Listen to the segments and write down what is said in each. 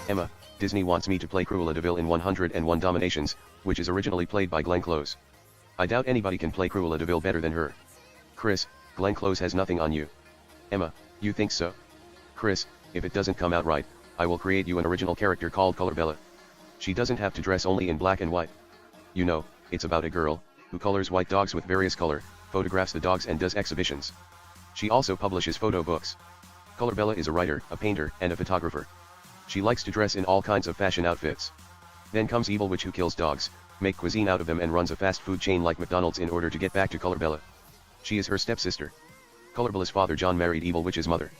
Emma, Disney wants me to play Cruella de Vil in 101 Dominations, which is originally played by Glenn Close. I doubt anybody can play Cruella de Vil better than her. Chris, Glenn Close has nothing on you. Emma, you think so? Chris, if it doesn't come out right, I will create you an original character called Colorbella. She doesn't have to dress only in black and white. You know, it's about a girl, who colors white dogs with various color, photographs the dogs and does exhibitions. She also publishes photo books. Colorbella is a writer, a painter, and a photographer. She likes to dress in all kinds of fashion outfits. Then comes Evil Witch who kills dogs, make cuisine out of them and runs a fast food chain like McDonald's in order to get back to Colorbella. She is her stepsister. Colorbella's father John married Evil Witch's mother.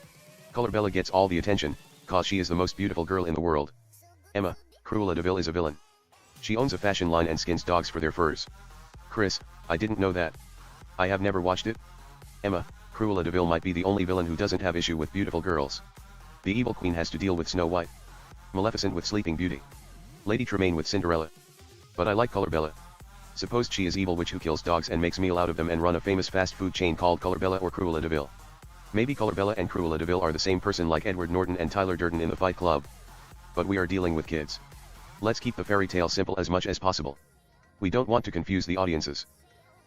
Colorbella gets all the attention, cause she is the most beautiful girl in the world. Emma, Cruella de Vil is a villain. She owns a fashion line and skins dogs for their furs. Chris, I didn't know that. I have never watched it. Emma, Cruella de Vil might be the only villain who doesn't have issue with beautiful girls. The evil queen has to deal with Snow White. Maleficent with Sleeping Beauty. Lady Tremaine with Cinderella. But I like Colorbella. Suppose she is Evil Witch who kills dogs and makes meal out of them and run a famous fast food chain called Colorbella or Cruella de Vil. Maybe Colorbella and Cruella de Vil are the same person like Edward Norton and Tyler Durden in the Fight Club. But we are dealing with kids. Let's keep the fairy tale simple as much as possible. We don't want to confuse the audiences.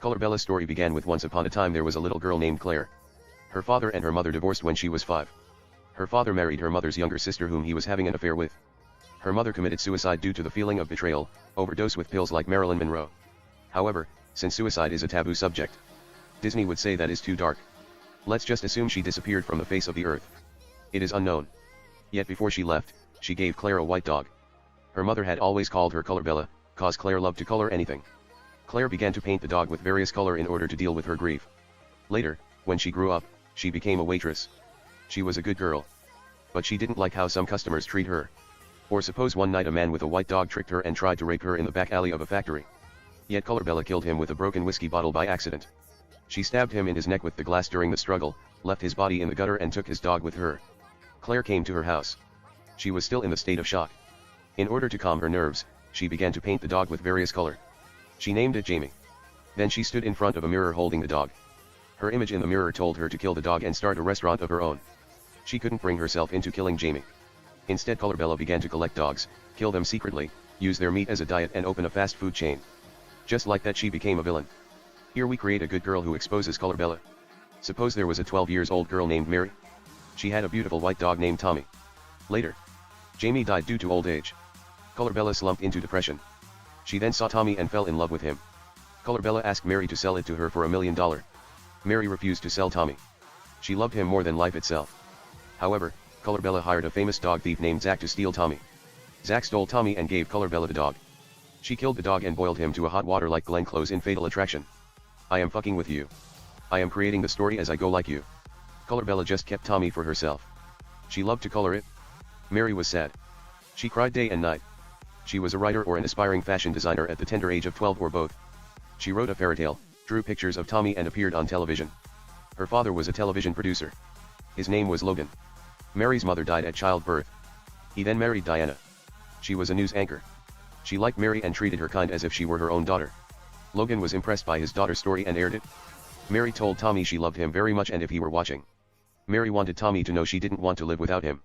Colorbella's story began with once upon a time there was a little girl named Claire. Her father and her mother divorced when she was 5. Her father married her mother's younger sister whom he was having an affair with. Her mother committed suicide due to the feeling of betrayal, overdose with pills like Marilyn Monroe. However, since suicide is a taboo subject, Disney would say that is too dark. Let's just assume she disappeared from the face of the earth. It is unknown. Yet before she left, she gave Claire a white dog. Her mother had always called her Colorbella, cause Claire loved to color anything. Claire began to paint the dog with various color in order to deal with her grief. Later, when she grew up, she became a waitress. She was a good girl. But she didn't like how some customers treat her. Or suppose one night a man with a white dog tricked her and tried to rape her in the back alley of a factory. Yet Colorbella killed him with a broken whiskey bottle by accident. She stabbed him in his neck with the glass during the struggle, left his body in the gutter and took his dog with her. Claire came to her house. She was still in the state of shock. In order to calm her nerves, she began to paint the dog with various color. She named it Jamie. Then she stood in front of a mirror holding the dog. Her image in the mirror told her to kill the dog and start a restaurant of her own. She couldn't bring herself into killing Jamie. Instead Colorbella began to collect dogs, kill them secretly, use their meat as a diet and open a fast food chain. Just like that she became a villain. Here we create a good girl who exposes Colorbella. Suppose there was a 12-year-old girl named Mary. She had a beautiful white dog named Tommy. Later, Jamie died due to old age. Colorbella slumped into depression. She then saw Tommy and fell in love with him. Colorbella asked Mary to sell it to her for $1 million. Mary refused to sell Tommy. She loved him more than life itself. However, Colorbella hired a famous dog thief named Zack to steal Tommy. Zack stole Tommy and gave Colorbella the dog. She killed the dog and boiled him to a hot water like Glenn Close in Fatal Attraction. I am fucking with you. I am creating the story as I go like you. Colorbella just kept Tommy for herself. She loved to color it. Mary was sad. She cried day and night. She was a writer or an aspiring fashion designer at the tender age of 12 or both. She wrote a fairy tale, drew pictures of Tommy and appeared on television. Her father was a television producer. His name was Logan. Mary's mother died at childbirth. He then married Diana. She was a news anchor. She liked Mary and treated her kind as if she were her own daughter. Logan was impressed by his daughter's story and aired it. Mary told Tommy she loved him very much and if he were watching. Mary wanted Tommy to know she didn't want to live without him.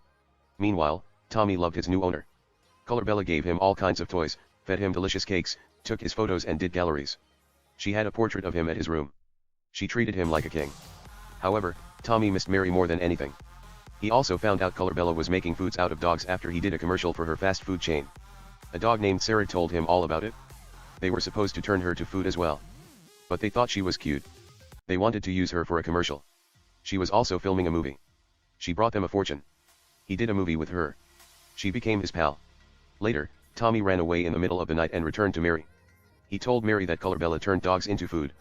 Meanwhile, Tommy loved his new owner. Colorbella gave him all kinds of toys, fed him delicious cakes, took his photos and did galleries. She had a portrait of him at his room. She treated him like a king. However, Tommy missed Mary more than anything. He also found out Colorbella was making foods out of dogs after he did a commercial for her fast food chain. A dog named Sarah told him all about it. They were supposed to turn her to food as well. But they thought she was cute. They wanted to use her for a commercial. She was also filming a movie. She brought them a fortune. He did a movie with her. She became his pal. Later, Tommy ran away in the middle of the night and returned to Mary. He told Mary that Colorbella turned dogs into food.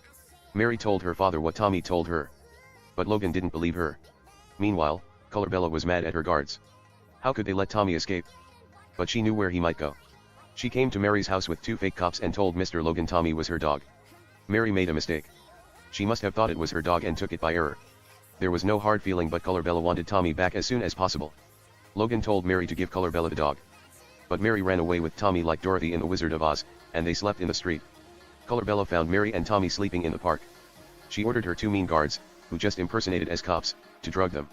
Mary told her father what Tommy told her. But Logan didn't believe her. Meanwhile, Colorbella was mad at her guards. How could they let Tommy escape? But she knew where he might go. She came to Mary's house with 2 fake cops and told Mr. Logan Tommy was her dog. Mary made a mistake. She must have thought it was her dog and took it by error. There was no hard feeling but Colorbella wanted Tommy back as soon as possible. Logan told Mary to give Colorbella the dog. But Mary ran away with Tommy like Dorothy in The Wizard of Oz, and they slept in the street. Colorbella found Mary and Tommy sleeping in the park. She ordered her 2 mean guards, who just impersonated as cops, to drug them.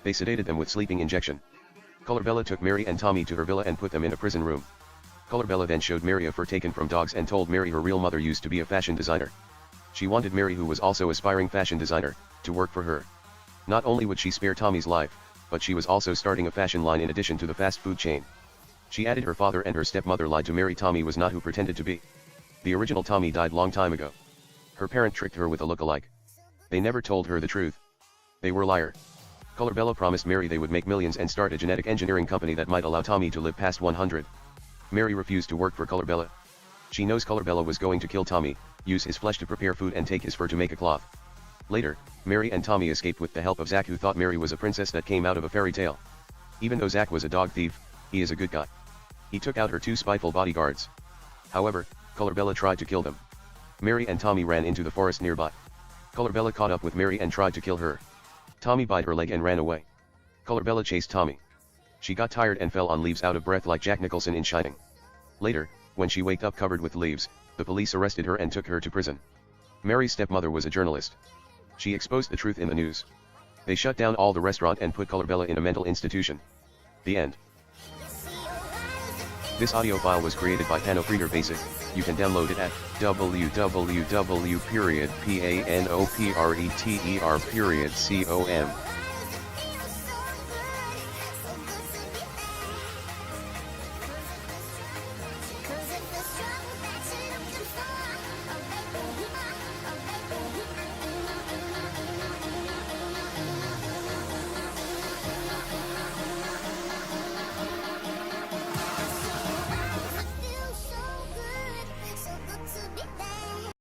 They sedated them with sleeping injection. Colorbella took Mary and Tommy to her villa and put them in a prison room. Colorbella then showed Mary a fur taken from dogs and told Mary her real mother used to be a fashion designer. She wanted Mary, who was also aspiring fashion designer, to work for her. Not only would she spare Tommy's life, but she was also starting a fashion line in addition to the fast food chain. She added her father and her stepmother lied to Mary. Tommy was not who pretended to be. The original Tommy died long time ago. Her parent tricked her with a look-alike. They never told her the truth. They were liar. Colorbella promised Mary they would make millions and start a genetic engineering company that might allow Tommy to live past 100. Mary refused to work for Colorbella. She knows Colorbella was going to kill Tommy, use his flesh to prepare food and take his fur to make a cloth. Later, Mary and Tommy escaped with the help of Zach, who thought Mary was a princess that came out of a fairy tale. Even though Zach was a dog thief, he is a good guy. He took out her two spiteful bodyguards. However, Colorbella tried to kill them. Mary and Tommy ran into the forest nearby. Colorbella caught up with Mary and tried to kill her. Tommy bit her leg and ran away. Colorbella chased Tommy. She got tired and fell on leaves, out of breath like Jack Nicholson in Shining. Later, when she waked up covered with leaves, the police arrested her and took her to prison. Mary's stepmother was a journalist. She exposed the truth in the news. They shut down all the restaurant and put Colorbella in a mental institution. The end. This audio file was created by Panopreneur Basic. You can download it at www.panopretr.com.